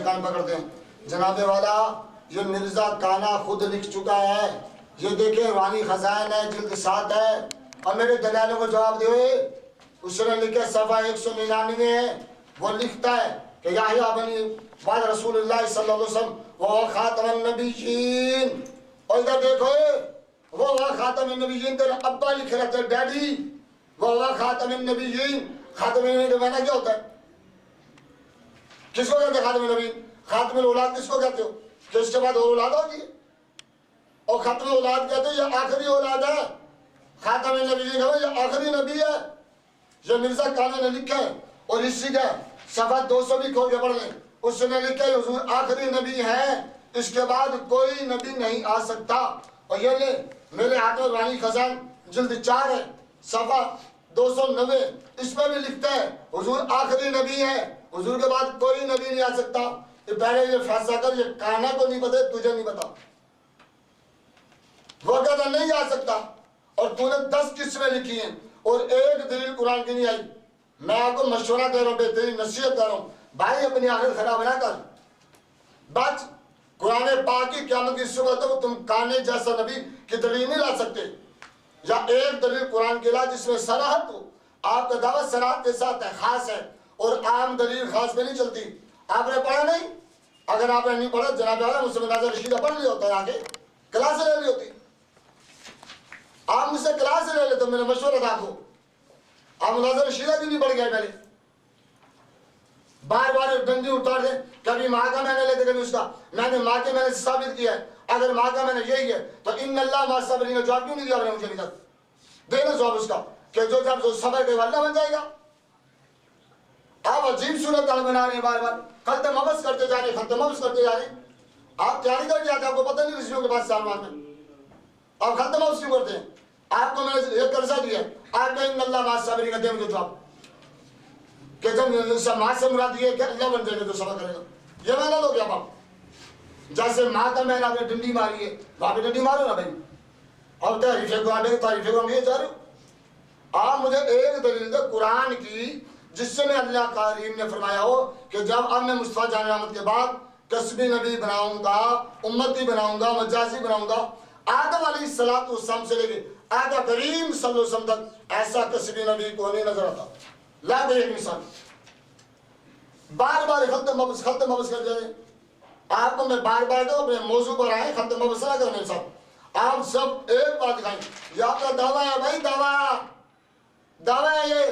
कान पकड़ते हैं। जनाबे वाला ये मिर्जा काना खुद लिख चुका है, ये देखे वानी खजान है, जिल्द 7 है। और मेरे दलालों को जवाब दे। उसने लिखे सफ़ा 199 है, वो लिखता है कि याहिया बनी बाद रसूलुल्लाह सल्लल्लाहु अलैहि वसल्लम व खातमुन नबिय्यीन। और इधर देखो वो खातमुन नबिय्यीन, तेरा अब्बा लिख रहा था, डैडी वो खातमुन नबिय्यीन। खातमुन नबिय्यीन का माना क्या होता है? किसको कहते हैं खातमुन नबिय्यीन? खातमुल औलाद किसको कहते हो? कि इसके बाद और औलाद होगी। और खातमुल औलाद कहते हो ये आखिरी औलाद है। खातमुन नबिय्यीन ये आखिरी नबी है। ये मिर्जा काना ने लिखा है। और इसी का सफ़ा 200 भी खोल के पढ़ लें, उसने लिखा है हुजूर आखिरी नबी है, इसके बाद कोई नबी नहीं आ सकता। और ये ले मेरे हाथ में वानी खजान जिल्द 4 है, सफ़ा 290, इसमें भी लिखता है हुजूर आखिरी नबी है, हुजूर के बाद कोई नबी नहीं आ सकता। ये पहले ये फैसला कर, ये काना को नहीं पता, तुझे नहीं पता। वो कहता नहीं आ सकता और तूने 10 किस्में लिखी हैं और एक दलील कुरान की नहीं आई। मैं आपको मशवरा दे रहा हूँ, बेहतरीन नसीहत कर रहा हूँ, भाई अपनी आखिर खराब ना कर। बच कुरान पाक की क़यामत की सुबह तक तुम काने जैसा नबी की दलील नहीं ला सकते। या एक दलील कुरान की ला जिसमें सराहत हो। आपका दावा सराहत के साथ है, खास है, और आम दलील खास में नहीं चलती। आपने पढ़ा नहीं? अगर आपने नहीं पढ़ा जनाब वाला मुझसे मुनाज़ा रशीदा पढ़ लिया होता है, आगे क्लास ले ली होती। आप मुझसे क्लास ले लेते, मेरा मशवरा था आपको। आप मुनाज़ा रशीदा भी नहीं पढ़ गए पहले, बार बार डंडी उतार दे, कभी माँ का मैंने लेते, कभी उसका। मैंने माँ के मैंने साबित किया है, अगर माँ का मैंने यही है तो इन्नल्लाह मा सब्रीन का जवाब क्यों नहीं दिया आपने मुझे अभी तक? देना जवाब उसका कि जो जब जो सबर के वाला बन जाएगा। आप अजीब सूरत हाल बना रहे हैं, बार बार खत्म मबस करते जा रहे, खत्म मबस करते जा रहे। आप तैयारी करके आते, आपको पता नहीं रस्सियों के पास सालमान में आप खत्म मबस क्यों करते हैं? आपको मैंने एक कर्जा दिया, आपका इन्नल्लाह मा सब्रीन का दे मुझे जवाब कि जब समाज से मुराद ये क्या अल्लाह बन जाएगा जो सबर करेगा। ये मैंने लो क्या बाप? जैसे माँ का मैंने आपने डंडी मारी है, वहां पे डंडी मारो ना भाई। अब तारीफे को आने तारीफे को हम ये चाह रहे हो। आप मुझे एक दलील दे कुरान की जिससे मैं अल्लाह करीम ने फरमाया हो कि जब अब मैं मुस्तफा जान रहमत के बाद कसबी नबी बनाऊंगा, उम्मती बनाऊंगा, मजाजी बनाऊंगा। आदम अलैहिस्सलातु वस्सलाम से लेके आका करीम सल्लल्लाहु अलैहि वसल्लम तक ऐसा कसबी नबी को नहीं नजर आता। ला दे एक मिसाल, बार बार खत्म मबस कर जाए। आपको मैं बार बार दो अपने मौजू पर आए, खत्म मबस ना करो मेरे साथ। आप सब एक बात दिखाएं, ये आपका दावा है भाई, दावा है ये।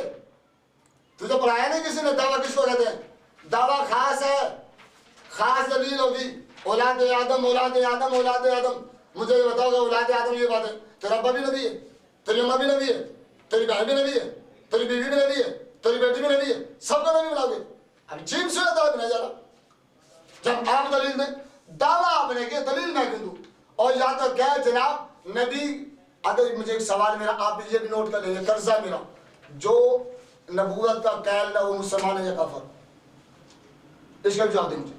तुझे पढ़ाया नहीं किसी ने दावा किसको कहते हैं? दावा खास है, खास दलील होगी। औलाद आदम औलाद आदम औलाद आदम। मुझे ये बताओगे औलाद आदम ये बात है? तेरा अब्बा भी नबी है, तेरी अम्मा भी नबी है, तेरी बहन भी नबी है, तेरी बीवी भी नबी है, तेरी बेटी भी नबी है, सबको नबी बनाओगे? अजीब से दावा बना जा रहा। जब आप दलील दें, दावा आपने किया, दलील मैं क्यों दूं? और या तो क्या जनाब नबी, अगर मुझे एक सवाल मेरा आप ये भी नोट कर लेंगे, कर्जा मेरा, जो नबूवत का कैल है वो मुसलमान है या काफिर? इसका जवाब दें मुझे।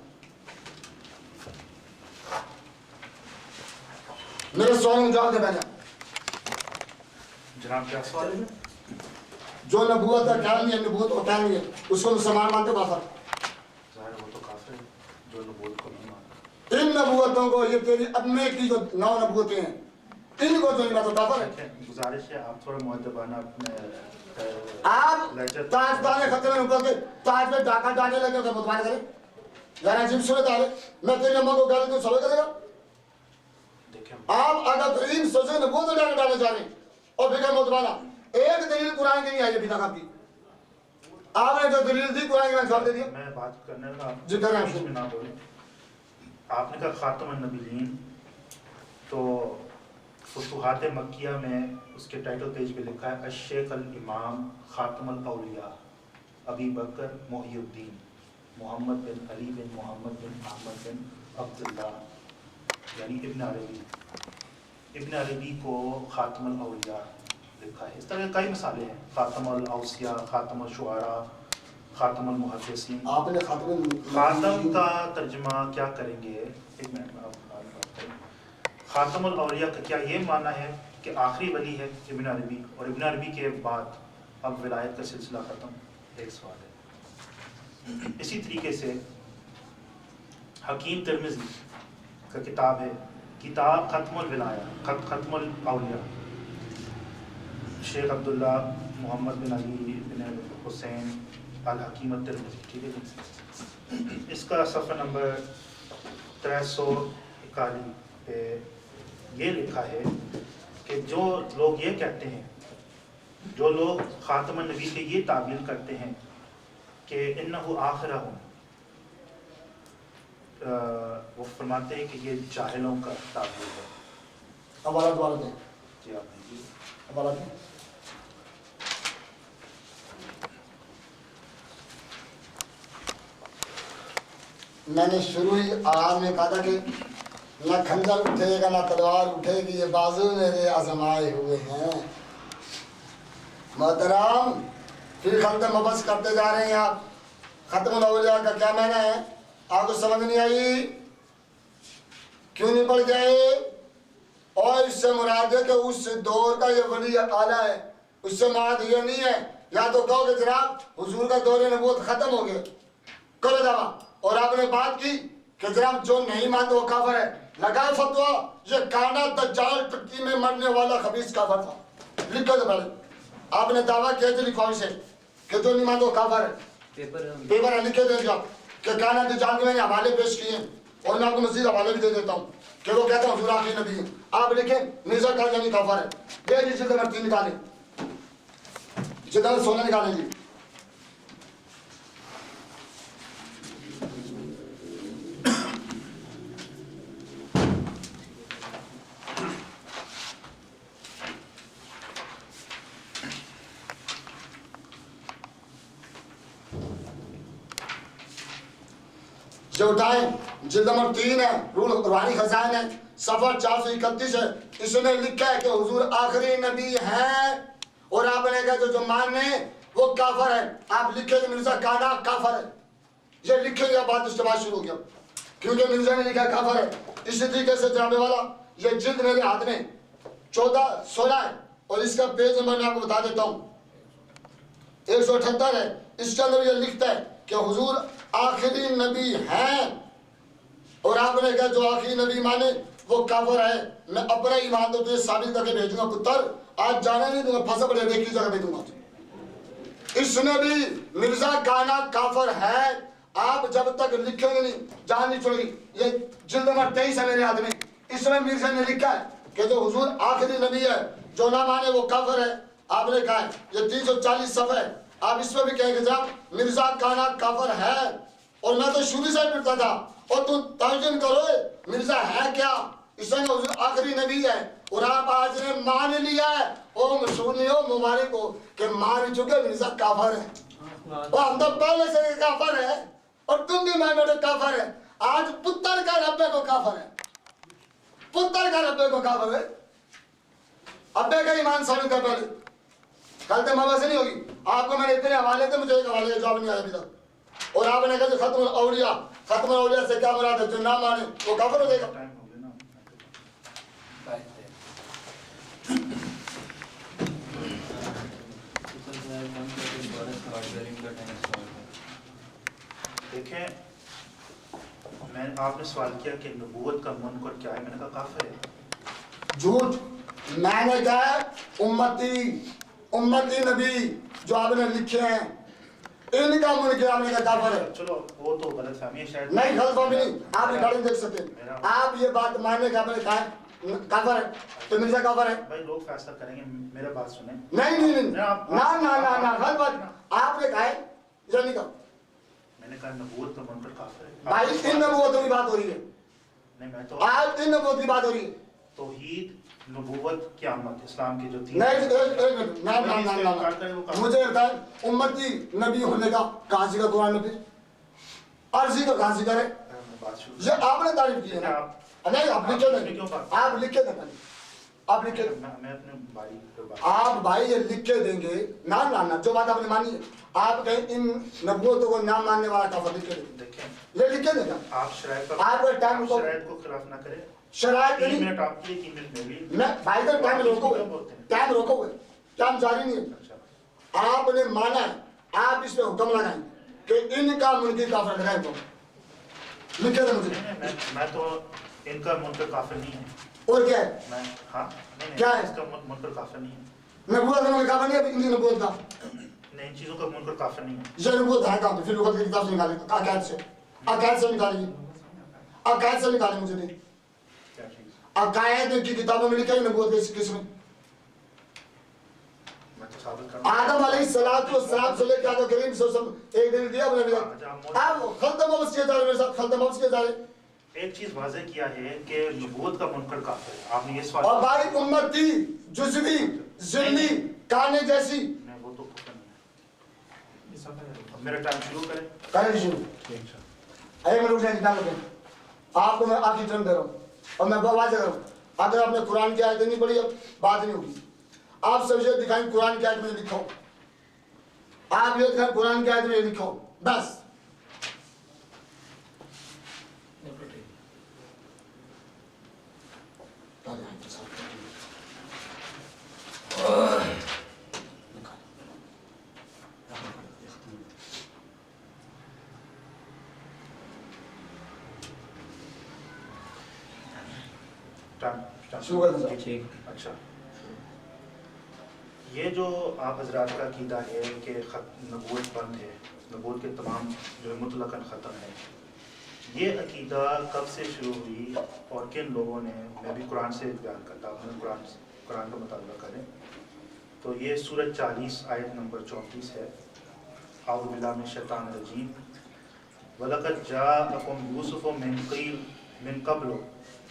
मेरे सवाल में जवाब दे पहले। जनाब क्या सवाल है? जो नबूवत का कैल नहीं है, नबूवत का कैल नहीं है, उसको मुसलमान मानते काफिर? जाहिर वो तो काफिर है जो नबूवत को नहीं मानता। इन नबूवतों को, ये तेरी अम्मे की जो 9 नबूवतें हैं, इनको जो नहीं मानता काफिर है। गुजारिश है आप थोड़ा मुअद्दबाना अपने आप ताज दाने खतरे में ऊपर के ताज में डाका डालने लगे तो मुतमान करें यार। अजीब सूरत हाल है। मैं तेरी अम्मा को गाली दूं समझ करेगा? आप अगर करीम सजे नबूवत डाले डाले जा रहे और बिना मुतमाना एक दलील कुरान की नहीं आई अभी तक आपकी। आपने जो दलील दी कुरान की जवाब दे दिया। मैं बात करने लगा जी करें आपसे ना बोले। आपने कहा खातमुन नबिय्यीन, तो फुतूहात मक्किया में उसके टाइटल पेज पे लिखा है अश-शेख अल इमाम खातमुल औलिया अबी बकर मुहियुद्दीन मोहम्मद बिन अली बिन मोहम्मद बिन अहमद बिन अब्दुल्लाह, यानी इब्न अरबी। इब्न अरबी को खातमुल औलिया लिखा है। इस तरह के कई मिसालें हैं, खातमुल औसिया, खातमुल शुआरा, खातमुल मुहद्दिसीन। आपने खातम का तर्जुमा क्या करेंगे? एक मिनट में आप खातमुल औलिया का क्या ये माना है कि आखिरी वली है इब्न अरबी और इब्न अरबी के बाद अब विलायत का सिलसिला ख़त्म? एक सवाल है। इसी तरीके से हकीम तिरमिज़ी का किताब है, किताब खत्मुल विलाया, खत्मुल औलिया, शेख अब्दुल्ला मोहम्मद बिन अली बिन हुसैन अल हकीम तिरमिज़ी, ठीक है जी। इसका सफ़ा नंबर 341 पे ये लिखा है कि जो लोग ये कहते हैं, जो लोग ख़ातमुन नबी के ये ताबीर करते हैं कि इन्नहु आखिरहुम, वो फरमाते हैं कि ये जाहिलों का ताबीर है। हवाला द्वारा दें, जी आप दीजिए। हवाला दें। मैंने शुरू ही आराम में कहा था कि न खंजर उठेगा न तलवार उठेगी, ये बाजू मेरे आजमाए हुए हैं। मोहतराम, फिर खत्म मबस करते जा रहे हैं आप। खत्म औलिया का क्या मायना है आपको समझ नहीं आई? क्यों नहीं पड़ गए? और इससे मुराद है कि उस दौर का ये वली आला है, उससे मुराद ये नहीं है या तो कहो कि जनाब हुजूर का दौर नबूवत खत्म हो गया, करो दावा। और आपने बात की कि जनाब जो नहीं मानते वो काफर है, लगाए फतवा, ये काना दज्जाल टट्टी में मरने वाला खबीस काफर था। लिखो तो पहले आपने दावा किया तो लिखवाओ इसे कि जो नहीं मानते वो काफर है। पेपर है, लिखे दे जाओ कि काना दज्जाल के मैंने हवाले पेश किए और मैं आपको मजीद हवाले भी दे देता हूँ कि वो कहता हूँ हुजूर आखिरी नबी है। आप लिखे मिर्जा कादियानी काफर है। दे दीजिए तो मर्ती निकाले, जितना सोना निकालें जी। जो उठाएं, जिल्द नंबर 3 है, रूल रूहानी खजान है, सफर 431 है। इसने लिखा है कि हुजूर आखिरी नबी हैं और आपने कहा जो मानने वो काफर है। आप लिखे मिर्जा काना काफर है, ये लिखे या बात उसके बाद शुरू हो गया क्योंकि मिर्जा ने लिखा काफर है। इसी तरीके से जनाबे वाला ये जिल्द मेरे हाथ में 1416 है और इसका पेज नंबर मैं आपको बता देता हूँ 178 है। इसके अंदर ये लिखता है कि हुजूर आखिरी नबी हैं और आपने कहा जो आखिरी नबी माने वो काफर है। मैं अपना ईमान तो तुझे साबित करके भेजूंगा पुत्र, आज जाने नहीं दूंगा, फंसा पड़े एक ही जगह भेजूंगा। इसने भी मिर्जा काना काफर है। आप जब तक लिखेंगे नहीं जान नहीं छोड़ेगी। ये जिल्द नंबर 23 है मेरे हाथ में, इसमें मिर्जा ने लिखा है कि जो हुजूर आखिरी नबी है जो ना माने वो काफर है। आपने कहा है ये 340 सफ़ा है, आप इसमें भी कहेंगे जनाब मिर्जा काना काफर है और मैं तो शुरू से पिटता था और तुम तर्जुम करो मिर्जा है क्या, इसने हुजूर आखिरी नबी है और आप आज ने मान लिया है। ओ मशहूर नहीं हो मुबारक हो कि मान चुके मिर्जा काफर है और हम तो पहले से काफर है और तुम भी मान लो काफर है। आज पुत्र का रब्बे को काफर है, पुत्र का रब्बे को काफर है। अब्बे का ईमान साबित कर पहले, कल तक मबा से नहीं होगी। आपको मैंने इतने हवाले थे, मुझे एक हवाले का जवाब नहीं आया अभी तक। और आपने कहा खत्म औलिया, खत्म औलिया से क्या मुराद है? जो ना माने वो काफिर हो जाएगा। देखें, मैं आपने सवाल किया कि नबूवत का मुनकर क्या है, मैंने कहा काफिर है। झूठ। मैंने कहा उम्मती नबी जो आपने लिखे हैं इनका मुनकर आपने कहा काफिर है। चलो वो तो गलतफहमी है शायद। नहीं गलतफहमी नहीं, आप रिकॉर्डिंग देख सकते हैं। आप ये बात मानने का आपने कहा काफिर है तो मिर्जा काफिर है। भाई लोग फैसला करेंगे, मेरा बात सुने। नहीं ना गलत बात आपने कहा है या नहीं कहा? मैंने कहा नबूवत का मुनकर काफिर है। भाई इन नबूवतों की बात हो रही है। नहीं मैं तो आज इन नबूवत की बात हो रही है। तौहीद, नबूवत, क़यामत, इस्लाम के जो तीन नहीं एक मिनट ना मुझे बताए उम्मती नबी होने का कहां से का कुरान में फिर अर्जी का कहां से करे? ये आपने तारीफ की है ना? नहीं आप लिखे नहीं, आप लिखे दें, आप लिखे मैं अपने भाई को बात आप भाई ये लिख के देंगे ना जो बात आपने मानी है आप कहें इन नबूवतों को ना मानने वाला काफिर लिख के देंगे। देखें ये लिख के देगा आप शरायत आपका टाइम को शरायत को खिलाफ ना करें। शरायत 3 नहीं मिनट आपके 3 मिनट मेरे। मैं भाई का टाइम रोकोगे, टाइम रोकोगे, टाइम जारी नहीं है। अच्छा आपने माना है, आप इस पे हुक्म लगाएं कि इनका मुनकर काफिर लगाएं तो लिखे थे मुझे। मैं तो इनका मुनकर काफिर नहीं है। और क्या है? मैं हाँ नहीं क्या है? इसका मुनकर काफिर नहीं है। नबूवत का मुनकर नहीं है, इनकी नबूवत का नहीं, इन चीजों का मुनकर काफिर नहीं है। ये नबूवत है कहाँ पे? फिर लुगत की किताब से निकाले, अकायद से, अकायद से निकालिए, अकायद से निकाले मुझे नहीं। क्या चीज? अकायद की किताबों में लिखा है नबूवत किसमें? मैं तो साबित करूंगा। आदम अलैहिस्सलाम से लेकर आगे करीम से सब एक दिन दिया अपने अब खल्तम अब्स के दारे मेरे साथ खल्तम अब्स के दारे। एक चीज वाज़ेह किया है कि नबूवत का मुनकर काफिर है। आपने ये सवाल और भाई उम्मती जुज़वी जिल्ली काने जैसी नहीं, वो तो कुफर नहीं है। अब मेरा टाइम शुरू करें। करें शुरू। अरे मैं रुक जाए कितना लगे आपको मैं आखिरी टर्न दे रहा हूँ और मैं आवाज कर रहा हूँ। अगर आपने कुरान की आयत नहीं पढ़ी अब बात नहीं होगी। आप सब ये दिखाएं कुरान की आयत में लिखो, आप ये दिखाएं कुरान की आयत में लिखो बस। शुरू कर दो। ठीक। अच्छा, ये जो आप हजरात का अकीदा है कि नबूवत बंद है, नबूवत के तमाम जो है मुतलकन ख़त्म है, ये अकीदा कब से शुरू हुई और किन लोगों ने? मैं भी कुरान से बयान करता हूँ, कुरान का मुताबिक करें तो ये सूरह 40 आयत नंबर 34 है। आऊज़ु बिल्लाहि मिनश शैतानिर रजीम। वलक़द जाअकुम यूसुफ़ु मिन क़ब्लु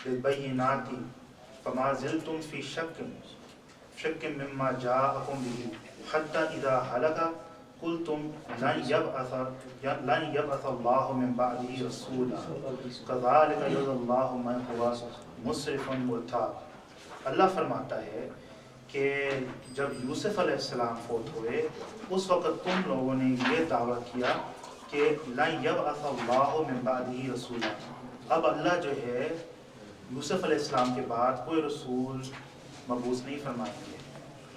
बिल-बय्यिनाति फमा ज़िलतुम फ़ी शक्किन मिम्मा जाअकुम बिही हत्ता इज़ा हलका क़ुलतुम लन यबअसल्लाहु मिन बअदिही रसूला कज़ालिका यज़ल्लाहु मन हुवा मुस्रिफ़ुन मुर्ताब। अल्लाह फरमाता है कि जब यूसुफ अलैहिस्सलाम फौत हुए उस वक़्त तुम लोगों ने ये दावा किया कि लन यबअसल्लाहु मिन बअदिही रसूला, अब अल्लाह जो है यूसुफ अलैहिस्सलाम के बाद कोई रसूल मबूस नहीं फरमाएंगे।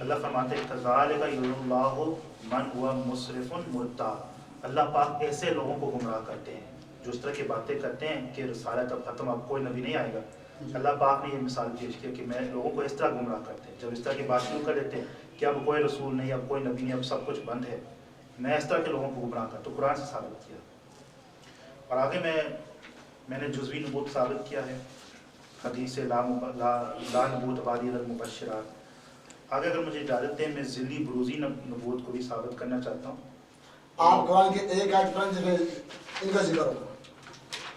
अल्लाह फरमाते हैं कज़ालिका यज़ल्लाहु मन हुवा मुस्रिफ़ुन मुर्ताब। अल्लाह पाक ऐसे लोगों को गुमराह करते हैं जो इस तरह की बातें करते हैं कि रिसालत अब ख़त्म, अब कोई नबी नहीं आएगा। अल्लाह पाक ने ये मिसाल पेश किया कि मैं लोगों को इस तरह गुमराह करते हैं, जब इस तरह की बात शुरू कर देते हैं कि अब कोई रसूल नहीं, अब कोई नबी नहीं, अब सब कुछ बंद है, मैं इस तरह के लोगों को गुमराह करता हूँ। कुरान से साबित किया। और आगे मैंने जुज़वी नबूवत साबित किया है, हदीस ला नबूवत बादी अल मुबश्शिरात। आगे अगर मुझे इजाज़त दें मैं ज़िल्ली बुरूज़ी नबूवत को भी साबित करना चाहता हूँ। आप कुरान के एक आयत पर इनका जिक्र करो,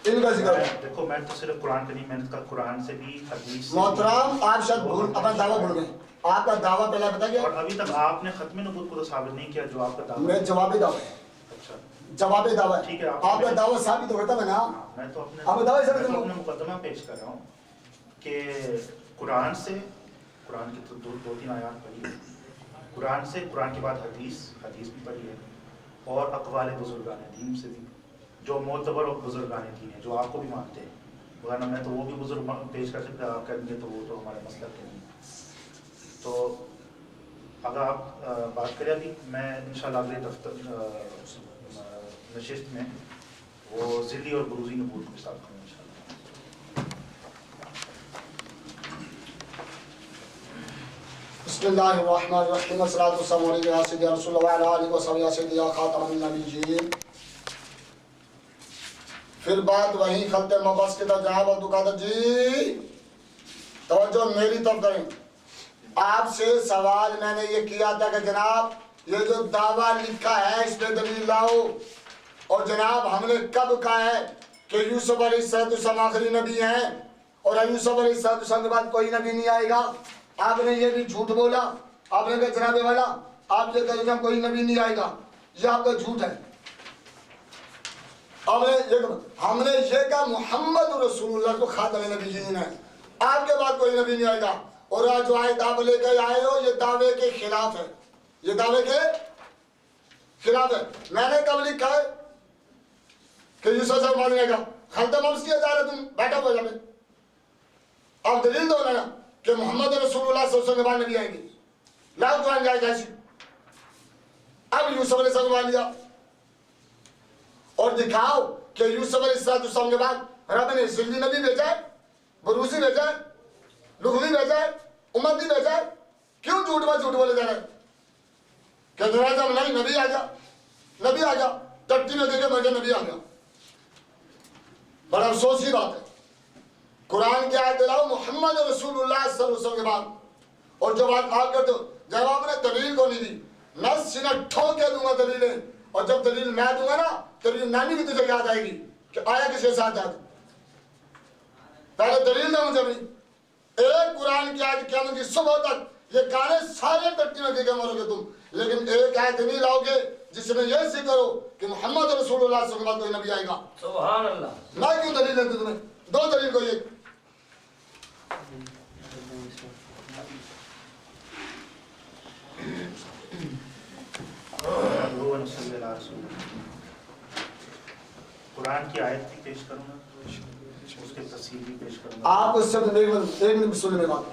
इनका जिक्र देखो मैं तो सिर्फ कुरान का नहीं, मैंने कहा कुरान से भी हदीस से मोहतरम आप शायद भूल अपना दावा भूल गए। आपका दावा पहले बता गया और अभी तक आपने खत्म नबूवत को तो साबित नहीं किया जो आपका दावा। मैं जवाबी दावा है। अच्छा जवाबी दावा ठीक है, आपका दावा साबित हो गया था मैंने। मैं तो अपने मुकदमा पेश कर रहा हूँ कि कुरान से, कुरान की तो दो तीन आयात पढ़ी है, कुरान से, कुरान के बाद हदीस भी पढ़ी है और अक़वाल बुज़ुर्गान दीन से भी जो मोतबर और बुज़ुर्गान दीन है जो आपको भी मानते हैं, वरना मैं तो वो भी बुज़ुर्ग पेश कर सकता, आप कह देंगे तो वो तो हमारे मसलक के नहीं। तो अगर आप बात करें अभी मैं इंशाल्लाह अगले दफ्तर नशिस्त में वो ज़िल्ली और बुरूज़ी नबूवत को साबित करूँगा इंशाल्लाह। बिस्मिल्लाहिर्रहमानिर्रहीम वस्सलातु वस्सलामु अलैका सय्यिदी रसूलुल्लाह व अला आलिहि व सह्बिही सय्यिदी खातमुन नबिय्यीन। फिर बात वही खलते मबस के जनाब अब्दुल कादिर जी तवज्जो मेरी तरफ करें। आपसे सवाल मैंने ये किया था कि जनाब ये जो दावा लिखा है इस पे दलील लाओ, और जनाब हमने कब कहा है कि यूसुफ अलैहिस्सलाम आखिरी नबी हैं और यूसुफ अलैहिस्सलाम के बाद कोई नबी नहीं आएगा। आपने ये भी झूठ बोला, आपने कहा जनाबे वाला आप ये कहेंगे कोई नबी नहीं आएगा, ये आपका झूठ है। हमने ये कहा मोहम्मद रसूलुल्लाह को खातम नबीयीन है, आपके बाद कोई नबी नहीं आएगा। और आज जो आयत आप लेकर आए हो ये दावे के खिलाफ है, ये दावे के खिलाफ है। मैंने कब लिखा है कि यूसुफ से मानेगा खातम अब्स किया जा रहा, तुम बैठा हो जाए अब दलील दो ना कि मोहम्मद रसूलुल्लाह सल्लल्लाहु अलैहि वसल्लम के बाद नबी आएंगे, लाओ कुरान जाएगा ऐसी। अब यूसुफ अलैहिस्सलाम मान लिया और दिखाओ कि यूसुफ अलैहिस्सलाम के बाद रब ने जिंदी नबी भेजा है, बरूसी भेजा है, लुगवी भेजा है, उम्मती भेजा है, क्यों झूठ बोले जा रहे? क्या जनाजा नहीं, नबी आ गया, नबी आ गया, टट्टी में देखे बैठे नबी आ गया। बड़ा अफसोस की बात है। कुरान की आयत दिलाओ मोहम्मद रसूलुल्लाह सल्लल्लाहु अलैहि वसल्लम के बाद, और जो बात आप करते हो, जब आपने दलील को नहीं दी, मैं सीना ठोक के दूंगा दलीलें, और जब दलील मैं दूंगा ना, दलील नानी भी तुझे याद आएगी कि आया किसके साथ याद। पहले दलील दे मुझे भी। एक कुरान की आयत क़यामत की सुबह तक ये गाने सारे टट्टी में देके मरोगे तुम, लेकिन एक आयत नहीं लाओगे जिसमें यह जिक्र हो कि मोहम्मद रसूलुल्लाह सल्लल्लाहु अलैहि वसल्लम के बाद कोई नबी आएगा। सुभान अल्लाह। मैं क्यों दलील देती तुम्हें? दो दलील को ये। कुरान की आयत भी पेश करूंगा, उसके तफसीर भी पेश करूंगा। आप उससे एक मिनट सुन मेरी बात।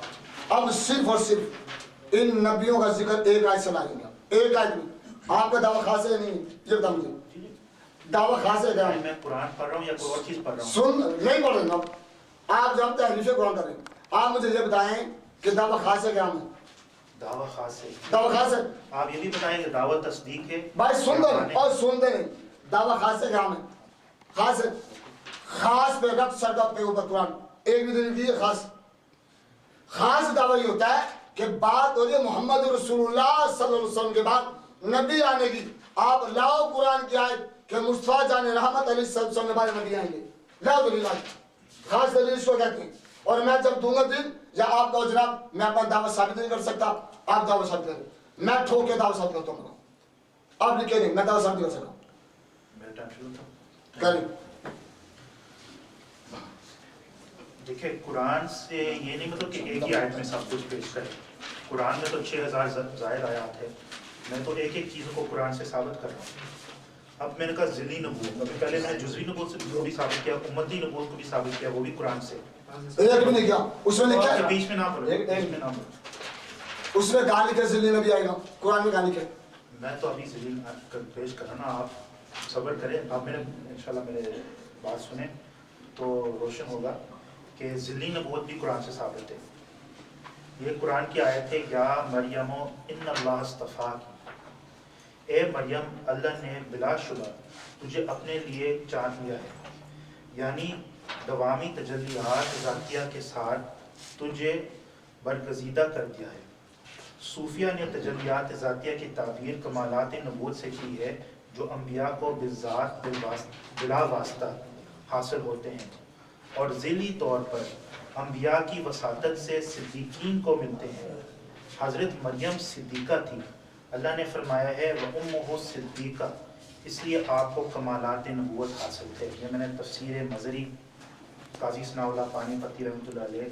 अब सिर्फ और सिर्फ इन नबियों का जिक्र एक आयत से लाएंगे, एक आयत में। आपका दावा खास है नहीं, ये बता मुझे, दावा खास है क्या? मैं कुरान पढ़ रहा हूँ या कोई और चीज पढ़ रहा हूँ? सुन, नहीं पढ़ रहे ना आप, जब तहरीफ कुरान कर रहे हैं। आप मुझे ये बताएं कि दावा खास है क्या? हमें दावा खास है। दावा खास है। आप ये भी बताएं कि दावत तस्दीक है। भाई सुन दो और सुनते नहीं। दावा खास है क्या? हमें खास है। खास पे रख सरकत पे ऊपर कुरान एक भी दलील दी है खास। खास दावा ये होता है कि बात हो रही है मोहम्मद रसूलुल्लाह सल्लल्लाहु अलैहि वसल्लम के बाद नबी आने की। आप लाओ कुरान की आयत कि मुस्तफा जान रहमत अलैहिस्सलाम के बाद नबी आएंगे, लाओ दलील। खास दलील इसको कहते हैं। और मैं जब दूंगा दिन, या आप कहो जनाब मैं अपना दावा साबित नहीं कर सकता, आप दावा साबित करें, मैं ठोक के दावा साबित करता हूँ। आप लिखे नहीं, मैं दावा साबित कर सकता। देखिए, कुरान से ये नहीं मतलब कि एक ही आयत में सब कुछ पेश करें। कुरान में तो 6000 जायद आयात है। मैं तो एक एक चीज़ को कुरान से साबित कर रहा हूँ। अब मैंने कहा ज़िली नबूवत, पहले मैंने जुज़वी नबूवत से भी साबित किया, उम्मती नबूवत को भी साबित किया, वो भी कुरान से। एक भी नहीं किया उसमें लिखा है, बीच में ना बोलो, बीच में ना बोलो। उसमें कहां लिखा ज़िली नबी आएगा? कुरान में कहां लिखा? मैं तो अभी ज़िली पेश कर रहा ना, आप सब्र करें। आप मेरे इंशाल्लाह मेरे बात सुने तो रोशन होगा कि ज़िली नबूवत भी कुरान से साबित है। ये कुरान की आयत है, या मरियमो इन्नल्लाह अस्तफ़ाकी, ए मरियम अल्लाह ने बिलाशुबा तुझे अपने लिए चाह लिया है, यानी दवामी तजल्लियात ज़ातिया के साथ तुझे बरगज़ीदा कर दिया है। सूफिया ने तजल्लियात ज़ातिया की ताबीर कमालात नबूवत से की है, जो अम्बिया को बिज़ात बिला वास्ता हासिल होते हैं, और ज़िली तौर पर अम्बिया की वसातत से सिद्दीकीन को मिलते हैं। हज़रत मरियम सिद्दीक़ा थी। अल्लाह ने फरमाया है व उम्मुहु सिद्दीक़ा, इसलिए आपको कमालात नबूवत हासिल थे। ये मैंने तफसीर मज़री काजी सनाउल्लाह पानीपती रहमतुल्लाह अलैह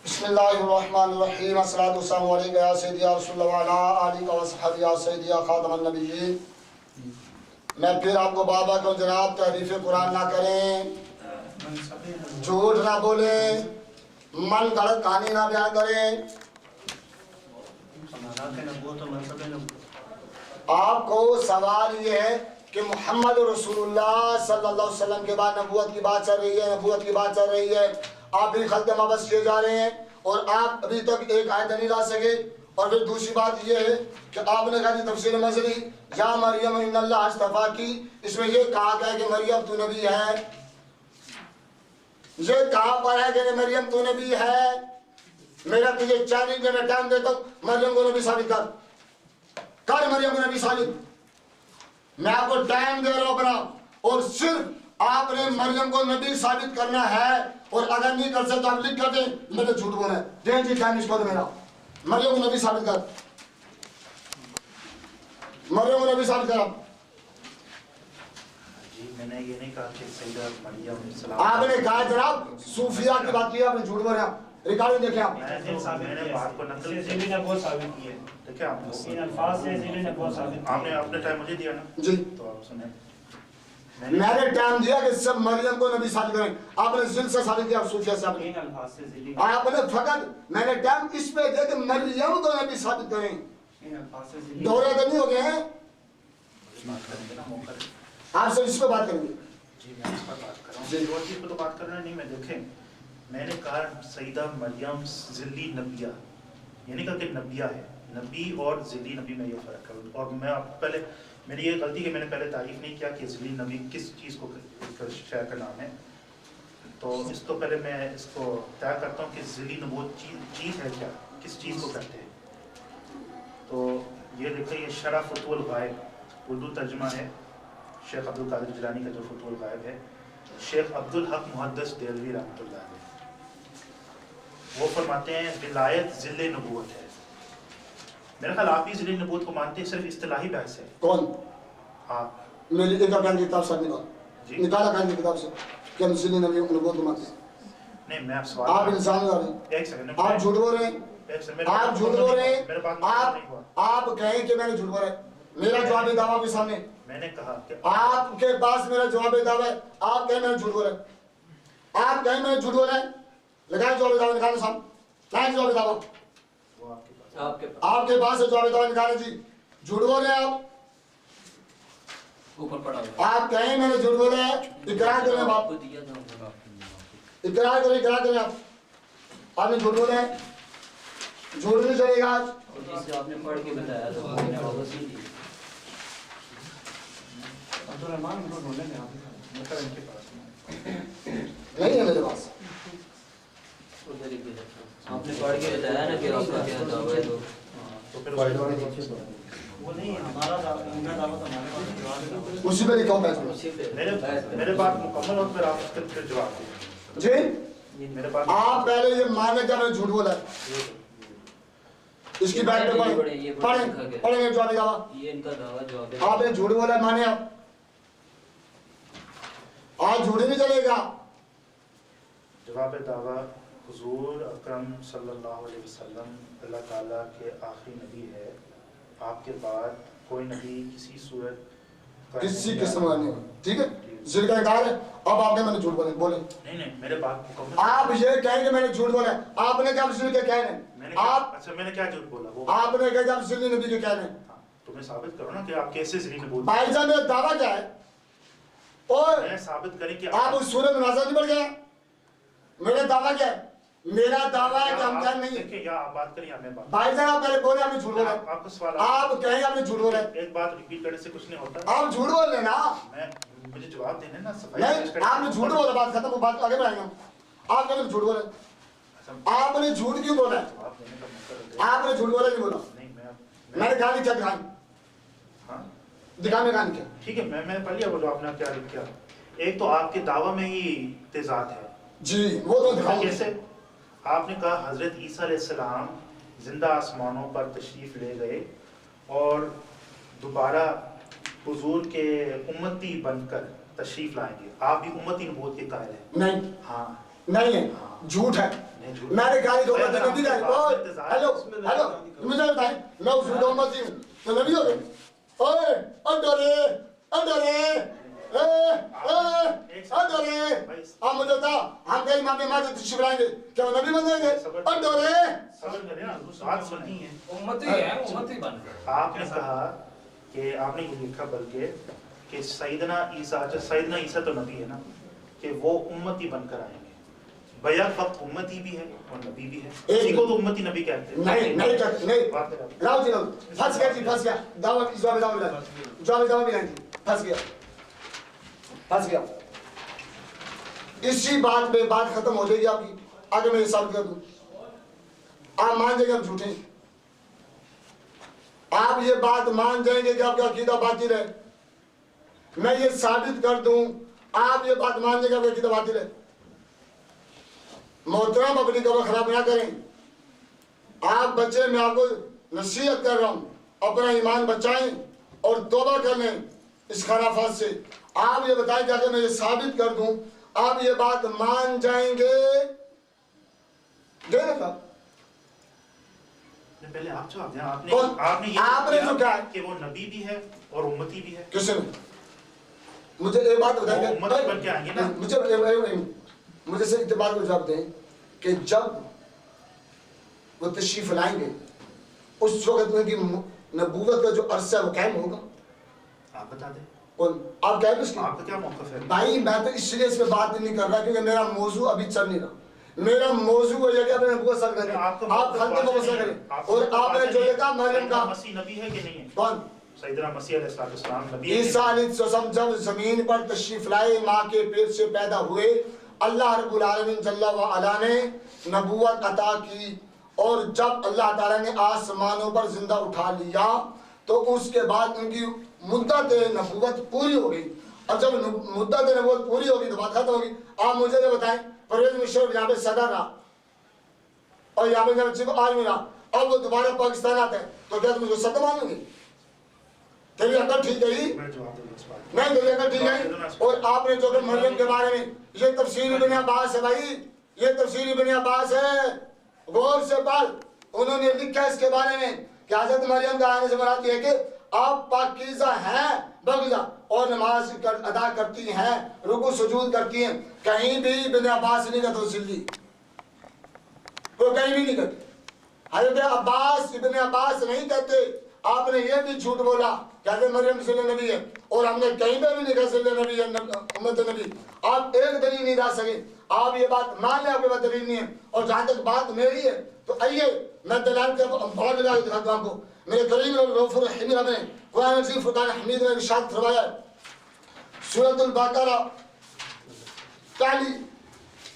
बिस्मिल्लाहिर्रहमानिर्रहीम। अस्सलातु वस्सलामु अलैका या सय्यदी या रसूलल्लाह व अला आलिका व सहाबी या सय्यदी या खातमन नबिय्यीन। मैं फिर आपको बाबा को जनाब तहरीफ कुरान ना करें, झूठ ना बोले, मन गलत कहानी ना बयान करें। आपको सवाल ये है कि मोहम्मद रसूलुल्लाह सल्लल्लाहु अलैहि वसल्लम के बाद नबूवत की बात चल रही है, नबूवत की बात चल रही है। आप भी खल्क़ माबस किए जा रहे हैं और आप अभी तक एक आयत नहीं ला सके। और फिर दूसरी बात ये है कि आपने कहा कि तफसीर मज़री या मरियम इन्नल्लाह अस्तफ़ाकी, इसमें ये कहा गया कि मरियम तू नबी है। ये कहाँ पर है कि मरियम तू नबी है? मेरा तुझे चैलेंज में टाइम देता हूँ, मरियम को नबी साबित कर मरियम को नबी साबित। मैं आपको टाइम दे रहा हूँ अपना, और सिर्फ आपने मरियम को नबी साबित करना है। और अगर नहीं कर सकते आप लिख कर दें, मैंने झूठ बोला है। दें जी टाइम इसको मेरा, मरियम को नबी साबित कर, मरियम को नबी साबित कर। मैंने ये नहीं कहा कि सैयदा मरियम आपने कहा जनाब सूफिया की बात की, आपने झूठ बोला। रिकॉर्डिंग देखें आप। मैंने बात को नकल ज़िली ने बहुत साबित की है। देखिए आप इन अल्फाज से ज़िली ने बहुत साबित की है। आपने अपने टाइम मुझे दिया ना, जी तो आप सुने। मैंने टाइम दिया कि सब मरियम को नबी साबित करें, आपने जिल से साबित किया, सूफिया से आपने इन अल्फाज से ज़िली आपने फकत मैंने टाइम इस पे दिया कि मरियम को नबी साबित करें। इन अल्फाज से ज़िली दोहरे तो नहीं हो गए हैं, बात करेंगे ना मौका दे। आपसे इस पे बात करेंगे। जी मैं इस पर बात कर रहा हूँ, और चीज़ पर तो बात करना नहीं। मैं देखें, मैंने कहा सईदा मरियम ज़िली नबिया, ये नहीं कहा कि नबिया है। नबी और ज़िली नबी में ये फ़र्क है। और मैं आपको पहले मेरी ये गलती कि मैंने पहले तारीफ नहीं किया कि ज़िली नबी किस चीज़ को शहर का नाम है। तो इस तो पहले मैं इसको तय करता हूँ कि ज़िली नबूत चीज़ है क्या, किस चीज़ को कहते हैं। तो ये देखो, ये शरा फतुल गायब उर्दू तर्जुमा है शेख अब्दुल कादिर जिलानी का, जो फतुल गायब है शेख अब्दुल हक मुहद्दिस देलवी रहमतुल्लाह अलैह, वो फरमाते हैं विलायत ज़िले नबूवत है। मेरा ख्याल आप ही ज़िले नबूवत को मानते हैं, सिर्फ इस्तिलाही बहस है। कौन? आप मेरी एक बयान की किताब से जी। निकाला बयान की किताब से कि हम जिले नबी को बहुत मानते हैं। नहीं, मैं आप सवाल आप इंसान हो रहे हैं, एक सेकंड, आप झूठ बोल रहे हैं, एक सेकंड, आप झूठ बोल रहे हैं, मेरे बात नहीं हुआ। आप कहें कि मैंने झूठ बोला है। मेरा जवाब दावा आपके सामने, मैंने कहा कि आपके पास मेरा जवाब दावा है, आप कहें मैंने झूठ बोला है, आप कहें मैंने झूठ बोला है, लगाए जवाब दावा निकालें साहब, लाएं जवाब दावा, वो आपके पास आपके पास है जवाब दावा निकालें जी। झूठ बोल रहे हैं आप, ऊपर पड़ा हुआ आप कहें मैंने झूठ बोला है, इकरार करें आप, आपको दिया था ऊपर आपने। इकरार करें आप, आपने झूठ बोला है, झूठ नहीं चलेगा आज। और जिससे आपने पढ़ के बताया तो आपने वापस नहीं दी। अब्दुर्रहमान को ढूंढने में मतलब इनके पास नहीं है मेरे पास। उधर ही दे रखा। आपने पढ़ के बताया ना कि आपका क्या दावा है, तो फिर वो नहीं हमारा दावा, इनका दावा तो हमारे पास जवाब है। उसी पे लिखा हूँ उसी पे मेरे बात मुकम्मल और फिर आप उसके फिर जवाब दीजिए। जी। मेरे बात आप पहले ये माने कि मैंने झूठ बोला है, इसकी बैठ पे पढ़ेंगे जवाब दावा। ये इनका दावा जवाब है। आपने झूठ बोला है, माने आप, आज झूठ नहीं चलेगा। जवाब दावा, हुजूर अकरम सल्लल्लाहु अलैहि वसल्लम अल्लाह ताला के आखिरी नबी है। आपके बाद कोई नबी किसी सूरत किसी किस्म का नहीं, ठीक है, जिल का इनकार है। अब आपने मैंने झूठ बोले, नहीं, मेरे बात मुकम्मल। आप ये कहेंगे मैंने झूठ बोला है, आपने क्या जिल के कह रहे मैंने हैं, आप अच्छा मैंने क्या झूठ बोला? वो आपने कहा जब जिल नबी के कह रहे हैं। हाँ, तुम्हें साबित करो ना कि आप कैसे ज़िली नबूवत। भाईजान मेरा दावा क्या है, और मैं साबित करें कि आप उस सूरत मुनाज़ा नहीं बढ़ गया। मेरा दावा क्या है, मेरा दावा है कि हम क्या नहीं है। देखिए, या आप बात करें या मैं बात भाईजान आप पहले बोले आपने झूठ बोला है, आपको सवाल आप कहें आपने झूठ बोला है, एक बात रिपीट करने से कुछ नहीं होता। आप झूठ बोल रहे ना, मैं मुझे जवाब देने ना, सफाई नहीं आपने झूठ बोला, बात खत्म, बात आगे बढ़ाएंगे हम। आप कहते झूठ बोला, आपने झूठ क्यों बोला है, जवाब देने का मौका दे। आपने झूठ बोला नहीं बोला। नहीं, मैंने कहा नहीं, क्या दिखाई हाँ दिखा में कहा नहीं क्या। ठीक है, मैं पढ़ लिया, बोलो आपने क्या किया। एक तो आपके दावा में ही तेजाद है जी, वो तो दिखाओ कैसे। आपने कहा हजरत ईसा अलैहिस्सलाम जिंदा आसमानों पर तशरीफ ले गए और दोबारा हुजूर के उम्मती बनकर तशरीफ लाएंगे। आप भी उम्मती नबूवत के कायल हैं। नहीं, हाँ, नहीं है, झूठ है। नहीं झूठ। मैंने गाली दो मैं नबी का हेलो हेलो मुझे बताएं, मैं उस झूठ उम्मती हूँ तो नबी हो गए। ओए अडरे अडरे अडरे, आप मुझे बता, हम कहीं इमाम इमाम तशरीफ लाएंगे क्या वो नबी बन जाएंगे। अडरे सबर करें ना, बात सुनी है। उम्मती है, उम्मती बन गए। आपने कहा कि आपने ये लिखा बल्कि कि सैयदना ईसा, अच्छा सैयदना ईसा तो नबी है ना, कि वो उम्मती बनकर आएंगे। भैया वक्त उम्मती भी है और नबी भी है, इसी को तो उम्मती नबी कहते हैं। नहीं नहीं कहते नहीं। राव जी राव फंस गया जी, फंस गया। दावा जवाब दावा भी नहीं, फंस गया फंस गया। इसी बात पे बात खत्म हो जाएगी आपकी। आगे मैं साबित कर दूं, आप मान जाएंगे हम झूठे, आप ये बात मान जाएंगे कि आपका अकीदा बातिल है। मैं ये साबित कर दूं, आप ये बात मान जाएंगे आपका अकीदा बातिल है। मोहतरम अपनी कब्र खराब ना करें। आप बच्चे, मैं आपको नसीहत कर रहा हूं, अपना ईमान बचाएं और तौबा कर लें इस खराफात से। आप ये बताएं कि अगर मैं ये साबित कर दूं, आप ये बात मान जाएंगे देने का पहले आप जवाब दें। कौन? आपने ये आपने जो कहा है कि वो नबी भी है और उम्मती भी है। किसने? मुझे एक बात वो बताइए, उम्मत बन के आएंगे ना। मुझे सिर्फ इतनी बात को जवाब दें कि जब वो तशरीफ लाएंगे उस वक्त उनकी नबूवत का जो अरसा है वो कायम होगा। आप बता दें, कौन? आप क्या है उसकी? आपका क्या मौक़िफ़ है? भाई मैं तो इसलिए इस पे बात नहीं कर रहा क्योंकि मेरा मौजू अभी चल नहीं रहा। मेरा मौजू वो ये कि आपने नबूवत सर करें, आप खल्क़ को सर करें, और आपने जो देखा मरियम का मसीह नबी है कि नहीं है? कौन? सैयदना मसीह अलैहिस्सलाम नबी है कि ईसा अलैहिस्सलाम जब जमीन पर तशरीफ लाए, माँ के पेट से पैदा हुए, अल्लाह रब्बुल आलमीन जल्ला व अला ने नबूवत अता की, और जब अल्लाह ताला ने आसमानों पर जिंदा उठा लिया तो उसके बाद उनकी मुद्दत नबूवत पूरी हो गई। और जब मुद्दत नबूवत पूरी होगी तो बात खत्म होगी। आप मुझे ये बताएं, परवेज मुशर्रफ यहाँ पे सदर रहा और यहाँ पे बच्चे को आज मिला, अब वो दोबारा पाकिस्तान आता है तो क्या तुम उसको सदर मानोगे? तेरी अकल ठीक है? मैं जवाब दूंगा इस बात नहीं तेरी अकल ठीक है। और आपने जो मरियम के बारे में ये तफसीर इब्न अब्बास है भाई, ये तफसीर इब्न अब्बास है, गौर से पढ़। उन्होंने लिखा इसके बारे में कि हज़रत मरियम का आने से मराती है कि आप पाकीज़ा हैं बगज़ा और नमाज अदा करती हैं, रुकू सुजूद करती हैं। कहीं भी इब्न अब्बास नहीं कहते सिल्ली, वो कहीं भी नहीं कहते। हज़रत अब्बास इब्न अब्बास नहीं कहते। आपने ये भी झूठ बोला कि मरियम सिल्ले नबी है, और हमने कहीं पे भी लिखा सिल्ले नबी है, उम्मत नबी। आप एक दलील नहीं ला सके। आप ये बात मान लें आपके पास दलील नहीं है। और जहाँ तक बात मेरी है तो आइए मैं दलाल के बहुत लगा के दिखाता हूँ आपको। मेरे करीम रऊफ़ुर रहीम ने कुरान मजीद फुरकान हमीद में इरशाद फरमाया, सूरतुल बकरा पहली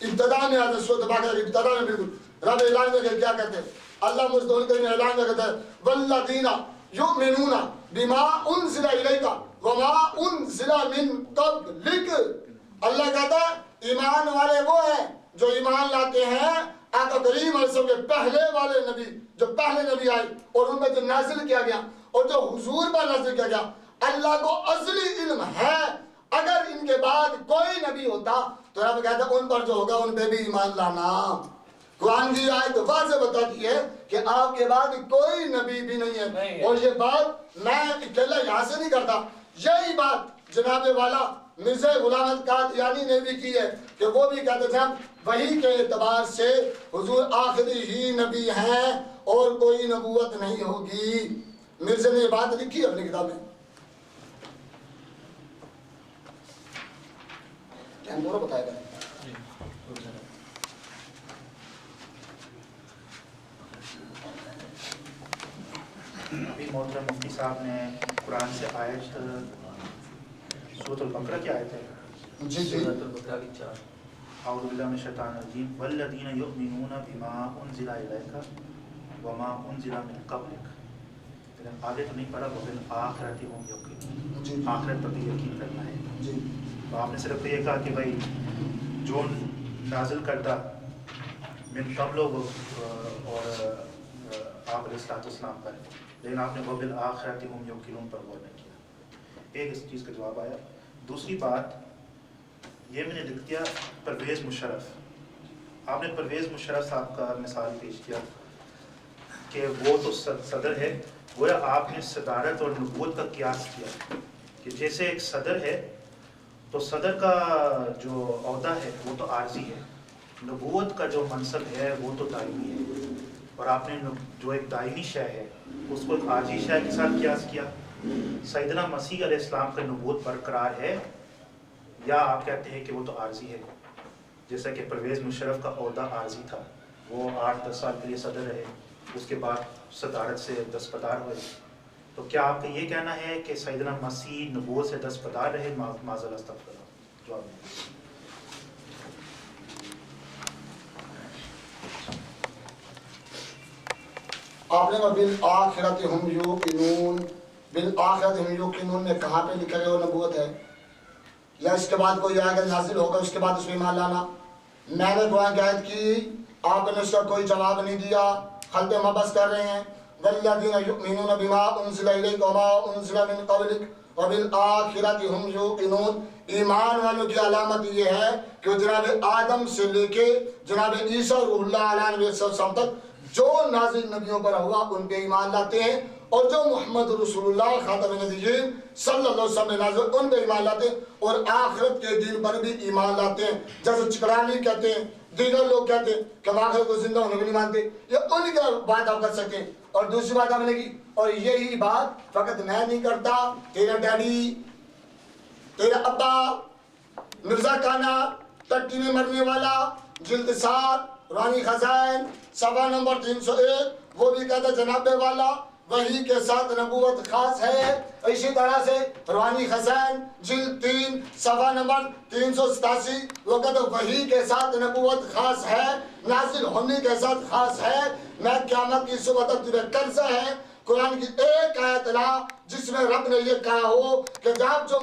इब्तिदा में आता है, सूरत बकरा की इब्तिदा में बिल्कुल रब ऐलान करके क्या कहते हैं? अल्लाह मुस्तक़िल करीम ऐलान करता है, वल्लज़ीना युमिनूना बिमा उनज़िला इलैका वमा उनज़िला मिन क़ब्लिक। अल्लाह कहता है ईमान वाले वो हैं जो ईमान लाते हैं आका करीम अलैहिस्सलाम के पहले वाले नबी, जो पहले नबी आए और उनमें जो नाजिल किया गया और जो हुजूर पर नाजिल किया गया। अल्लाह को असली इल्म है, अगर इनके बाद कोई नबी होता तो रब कहता उन पर जो होगा उन पे भी ईमान लाना। कुरान की आयत वाज़ेह बताती है कि आपके बाद कोई नबी भी नहीं है। और ये बात मैं अकेला यहाँ से नहीं करता, यही बात जनाबे वाला मिर्ज़ा गुलाम अहमद कादियानी ने भी की है कि वो भी कहते थे वही के एतबार से हुजूर आखिरी ही नबी हैं और कोई नबूवत नहीं होगी। मिर्ज़ा ने ये बात लिखी अपनी किताब में। क्या पूरा बताएगा? अभी मोहतरम मुफ्ती साहब ने कुरान से आयत सूरतुल बकरा की आयत है जी जी सूरतुल बकरा की 4 अऊज़ु बिल्लाहि मिनश शैतानिर रजीम वल्लज़ीना युमिनूना बिमा उनज़िला इलैका वमा उनज़िला मिन क़ब्लिक। लेकिन आगे तो नहीं पढ़ा, वबिल आखिरति हुम युक़िनून, जी आखिरत पर भी यकीन करना है। जी तो आपने सिर्फ ये कहा कि भाई जो नाजिल करदा मिन क़ब्ल और आप अलैहिस्सलाम पर, लेकिन आपने वबिल आखिरति हुम युक़िनून पर गौर नहीं किया। एक इस चीज़ का जवाब आया। दूसरी बात ये मैंने लिख दिया परवेज़ मुशर्रफ। आपने परवेज़ मुशर्रफ साहब का मिसाल पेश किया कि वो तो सदर है, गोया आपने सदारत और नबूवत का कियास किया कि जैसे एक सदर है तो सदर का जो ओहदा है वो तो आर्जी है, नबूवत का जो मनसब है वो तो दायमी है। और आपने जो एक दायमी शय है उसको एक आर्जी शय के साथ कियास किया। सैयदना मसीह अलैहिस्सलाम का नबूवत बरकरार है या आप कहते हैं कि वो तो आर्जी है? जैसा कि परवेज़ मुशर्रफ का ओहदा आर्जी था, वो 8-10 साल के लिए सदर रहे, उसके बाद सदारत से दस्तबरदार हुए। तो क्या आपका ये कहना है कि सैयदना मसीह नबूवत से दस्तबरदार रहे? माज़अल्लाह अस्तग़फिरुल्लाह। जवाब आपने कहा बिल आखिरत हम युक़िनून, बिल आखिरत हम युक़िनून में कहाँ पे लिखा गया वो नबूवत है? या इसके बाद कोई आएगा नाजिल होगा उसके बाद उसमें ईमान लाना? मैंने कुरान की आयत की, आपने उसका कोई जवाब नहीं दिया, खल्क़ मबस कर रहे हैं। वल्लज़ीना युमिनूना बिमा उनज़िला इलैका वमा उनज़िला मिन क़ब्लिक और बिल आखिरति हुम यूकिनून, ईमान वालों की अलामत ये है कि जनाब आदम से लेके जनाब ईसा रूहुल्लाह अलैहिस्सलाम तक जो नाज़िल नबियों पर हुआ उन पे ईमान लाते हैं, और जो मोहम्मद रसूलुल्लाह खातमुन नबिय्यीन सल्लल्लाहु अलैहि वसल्लम ने नाज़िल उन पे ईमान लाते हैं, और आखिरत के दिन पर भी ईमान लाते हैं। जैसे चिकरानी कहते हैं, दीगर लोग कहते हैं कि हम आखिरत को जिंदा होने को नहीं मानते, ये उनकी बात आप कर सकते हैं। और दूसरी बात आपने की, और यही बात फकत मैं नहीं करता, तेरा डैडी, तेरा अब्बा मिर्जा काना, टट्टी में मरने वाला, जिल्द 7, रानी खजान, सफा नंबर 301, वो भी कहता जनाबे वाला वही के साथ नबूवत खास है। इसी तरह से रानी खजान जिल्द 3 सफा नंबर 387, वो कहता वही के साथ नबूवत खास है, नाजिल होने के साथ खास है। मैं क़यामत की सुबह तक तुझे कर्जा है, कुरान की एक आयत ला जिसमें रब ने ये कहा हो कि जब जो